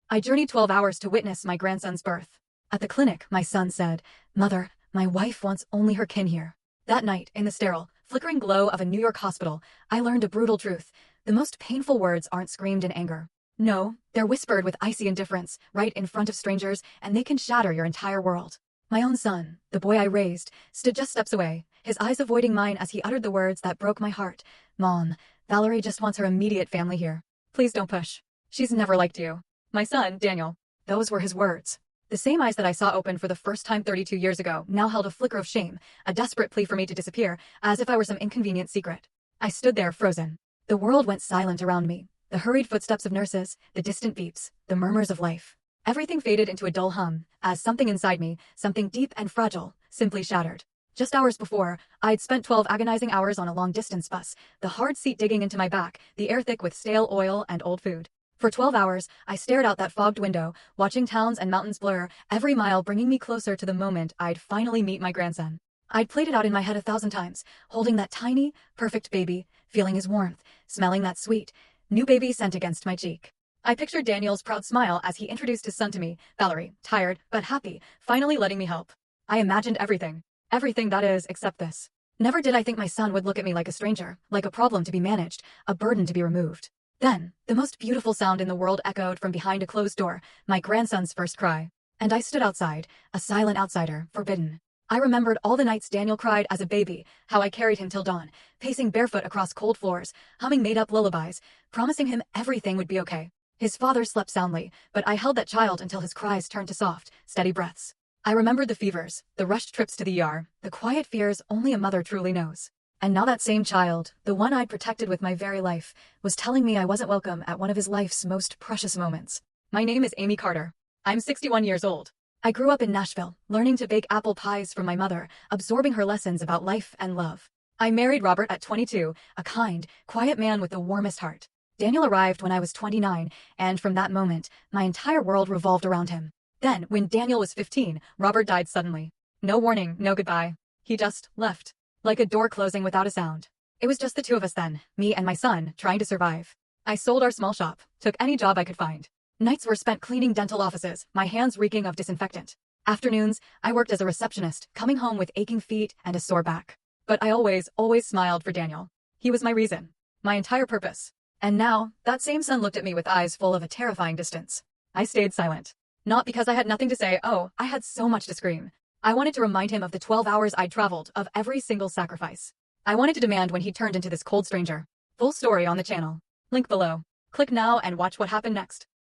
I journeyed 12 hours to witness my grandson's birth. At the clinic, my son said, "Mother, my wife wants only her kin here." That night, in the sterile, flickering glow of a New York hospital, I learned a brutal truth. The most painful words aren't screamed in anger. No, they're whispered with icy indifference, right in front of strangers, and they can shatter your entire world. My own son, the boy I raised, stood just steps away, his eyes avoiding mine as he uttered the words that broke my heart. "Mom, Valerie just wants her immediate family here. Please don't push. She's never liked you." My son, Daniel. Those were his words. The same eyes that I saw open for the first time 32 years ago now held a flicker of shame, a desperate plea for me to disappear, as if I were some inconvenient secret. I stood there frozen. The world went silent around me. The hurried footsteps of nurses, the distant beeps, the murmurs of life. Everything faded into a dull hum, as something inside me, something deep and fragile, simply shattered. Just hours before, I'd spent 12 agonizing hours on a long-distance bus, the hard seat digging into my back, the air thick with stale oil and old food. For 12 hours, I stared out that fogged window, watching towns and mountains blur, every mile bringing me closer to the moment I'd finally meet my grandson. I'd played it out in my head 1,000 times, holding that tiny, perfect baby, feeling his warmth, smelling that sweet, new baby scent against my cheek. I pictured Daniel's proud smile as he introduced his son to me, Valerie, tired but happy, finally letting me help. I imagined everything. Everything, that is, except this. Never did I think my son would look at me like a stranger, like a problem to be managed, a burden to be removed. Then, the most beautiful sound in the world echoed from behind a closed door, my grandson's first cry. And I stood outside, a silent outsider, forbidden. I remembered all the nights Daniel cried as a baby, how I carried him till dawn, pacing barefoot across cold floors, humming made-up lullabies, promising him everything would be okay. His father slept soundly, but I held that child until his cries turned to soft, steady breaths. I remembered the fevers, the rushed trips to the ER, the quiet fears only a mother truly knows. And now that same child, the one I'd protected with my very life, was telling me I wasn't welcome at one of his life's most precious moments. My name is Amy Carter. I'm 61 years old. I grew up in Nashville, learning to bake apple pies from my mother, absorbing her lessons about life and love. I married Robert at 22, a kind, quiet man with the warmest heart. Daniel arrived when I was 29, and from that moment, my entire world revolved around him. Then, when Daniel was 15, Robert died suddenly. No warning, no goodbye. He just left, like a door closing without a sound. It was just the two of us then, me and my son, trying to survive. I sold our small shop, took any job I could find. Nights were spent cleaning dental offices, my hands reeking of disinfectant. Afternoons, I worked as a receptionist, coming home with aching feet and a sore back. But I always smiled for Daniel. He was my reason, my entire purpose. And now, that same son looked at me with eyes full of a terrifying distance. I stayed silent. Not because I had nothing to say, I had so much to scream. I wanted to remind him of the 12 hours I'd traveled, of every single sacrifice. I wanted to demand when he turned into this cold stranger. Full story on the channel. Link below. Click now and watch what happened next.